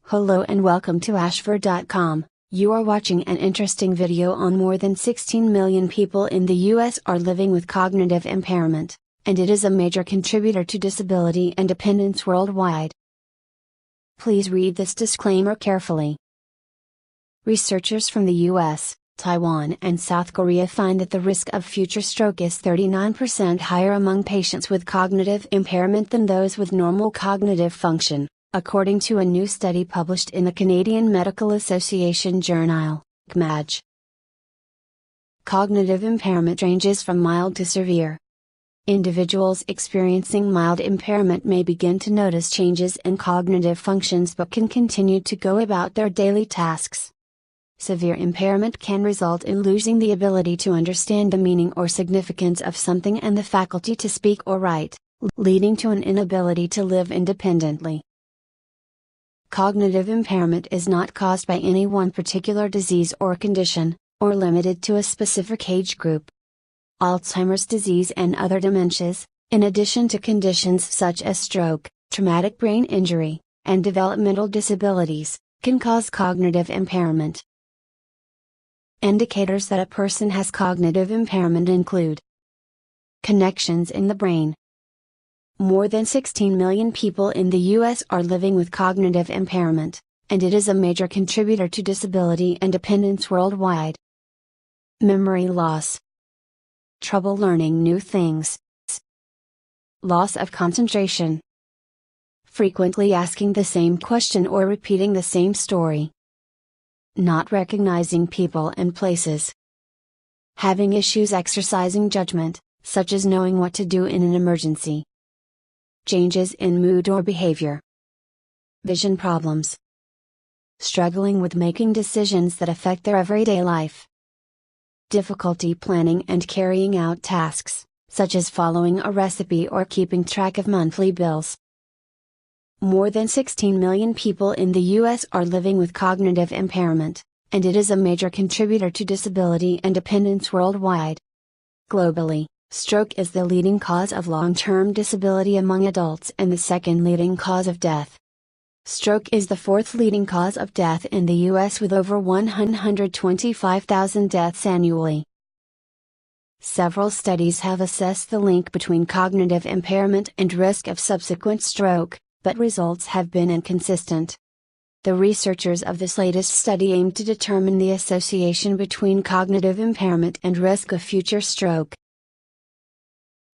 Hello and welcome to ashford.com. You are watching an interesting video on more than 16 million people in the US are living with cognitive impairment, and it is a major contributor to disability and dependence worldwide. Please read this disclaimer carefully. Researchers from the US, Taiwan and South Korea find that the risk of future stroke is 39% higher among patients with cognitive impairment than those with normal cognitive function, according to a new study published in the Canadian Medical Association Journal, CMAJ. Cognitive impairment ranges from mild to severe. Individuals experiencing mild impairment may begin to notice changes in cognitive functions but can continue to go about their daily tasks. Severe impairment can result in losing the ability to understand the meaning or significance of something and the faculty to speak or write, leading to an inability to live independently. Cognitive impairment is not caused by any one particular disease or condition, or limited to a specific age group. Alzheimer's disease and other dementias, in addition to conditions such as stroke, traumatic brain injury, and developmental disabilities, can cause cognitive impairment. Indicators that a person has cognitive impairment include connections in the brain. More than 16 million people in the US are living with cognitive impairment, and it is a major contributor to disability and dependence worldwide. Memory loss. Trouble learning new things. Loss of concentration. Frequently asking the same question or repeating the same story. Not recognizing people and places. Having issues exercising judgment, such as knowing what to do in an emergency. Changes in mood or behavior. Vision problems. Struggling with making decisions that affect their everyday life. Difficulty planning and carrying out tasks, such as following a recipe or keeping track of monthly bills. More than 16 million people in the US are living with cognitive impairment, and it is a major contributor to disability and dependence worldwide. Globally, stroke is the leading cause of long-term disability among adults and the second leading cause of death. Stroke is the fourth leading cause of death in the US with over 125,000 deaths annually. Several studies have assessed the link between cognitive impairment and risk of subsequent stroke, but results have been inconsistent. The researchers of this latest study aimed to determine the association between cognitive impairment and risk of future stroke.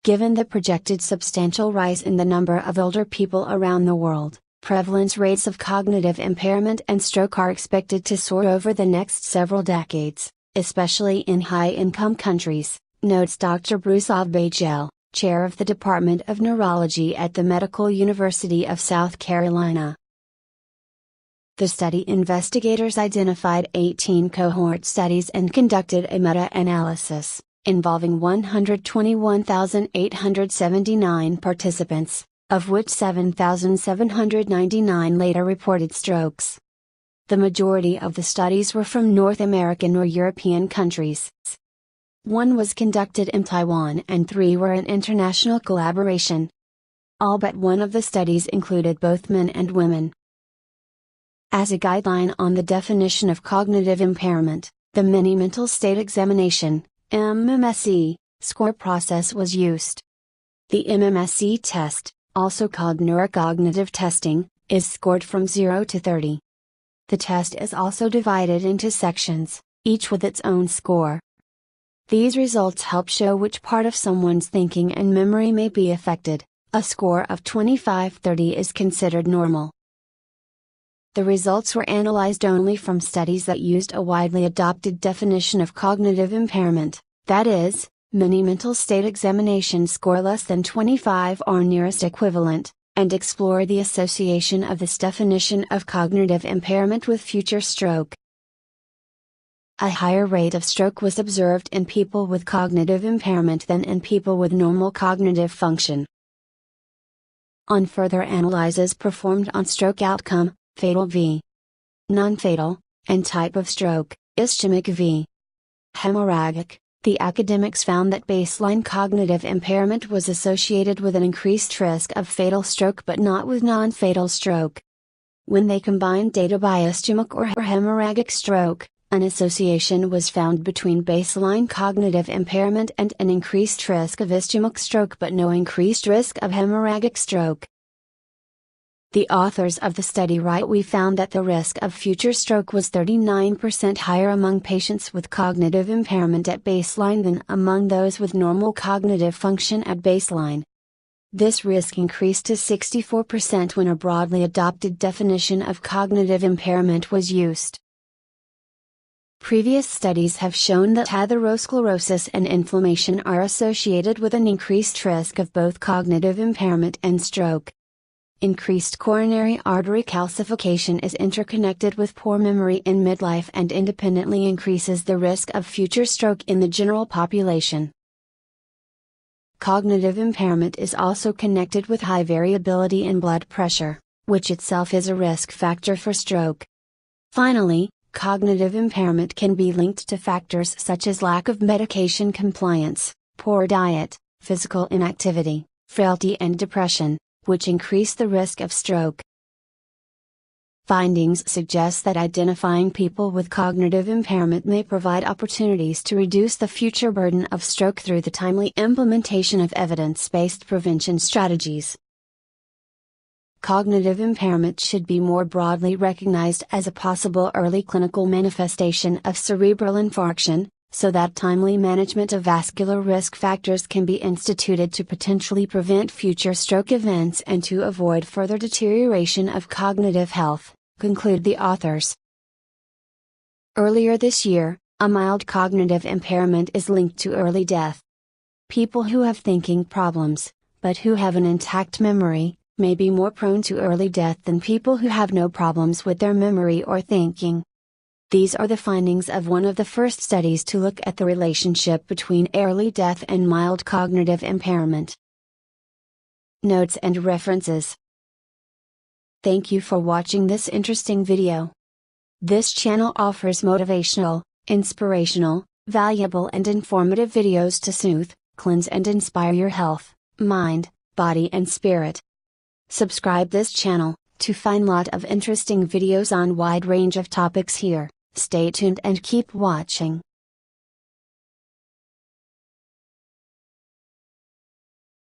Given the projected substantial rise in the number of older people around the world, prevalence rates of cognitive impairment and stroke are expected to soar over the next several decades, especially in high-income countries, notes Dr. Bruce Bagel, chair of the Department of Neurology at the Medical University of South Carolina. The study investigators identified 18 cohort studies and conducted a meta-analysis, involving 121,879 participants, of which 7,799 later reported strokes. The majority of the studies were from North American or European countries. One was conducted in Taiwan and 3 were in international collaboration. All but one of the studies included both men and women. As a guideline on the definition of cognitive impairment, the Mini Mental State Examination, MMSE, score process was used. The MMSE test, also called neurocognitive testing, is scored from 0 to 30. The test is also divided into sections, each with its own score. These results help show which part of someone's thinking and memory may be affected. A score of 25-30 is considered normal. The results were analyzed only from studies that used a widely adopted definition of cognitive impairment, that is, Mini Mental State Examination score less than 25 or nearest equivalent, and explore the association of this definition of cognitive impairment with future stroke. A higher rate of stroke was observed in people with cognitive impairment than in people with normal cognitive function. On further analyses performed on stroke outcome, fatal v. non-fatal, and type of stroke, ischemic v. hemorrhagic, the academics found that baseline cognitive impairment was associated with an increased risk of fatal stroke but not with non-fatal stroke. When they combined data by ischemic or hemorrhagic stroke, an association was found between baseline cognitive impairment and an increased risk of ischemic stroke but no increased risk of hemorrhagic stroke. The authors of the study write, "We found that the risk of future stroke was 39% higher among patients with cognitive impairment at baseline than among those with normal cognitive function at baseline. This risk increased to 64% when a broadly adopted definition of cognitive impairment was used." Previous studies have shown that atherosclerosis and inflammation are associated with an increased risk of both cognitive impairment and stroke. Increased coronary artery calcification is interconnected with poor memory in midlife and independently increases the risk of future stroke in the general population. Cognitive impairment is also connected with high variability in blood pressure, which itself is a risk factor for stroke. Finally, cognitive impairment can be linked to factors such as lack of medication compliance, poor diet, physical inactivity, frailty and depression, which increase the risk of stroke. Findings suggest that identifying people with cognitive impairment may provide opportunities to reduce the future burden of stroke through the timely implementation of evidence-based prevention strategies. Cognitive impairment should be more broadly recognized as a possible early clinical manifestation of cerebral infarction, so that timely management of vascular risk factors can be instituted to potentially prevent future stroke events and to avoid further deterioration of cognitive health, conclude the authors. Earlier this year, a mild cognitive impairment is linked to early death. People who have thinking problems, but who have an intact memory, may be more prone to early death than people who have no problems with their memory or thinking. These are the findings of one of the first studies to look at the relationship between early death and mild cognitive impairment. Notes and references. Thank you for watching this interesting video. This channel offers motivational, inspirational, valuable and informative videos to soothe, cleanse and inspire your health, mind, body and spirit. Subscribe this channel to find lot of interesting videos on wide range of topics here. Stay tuned and keep watching.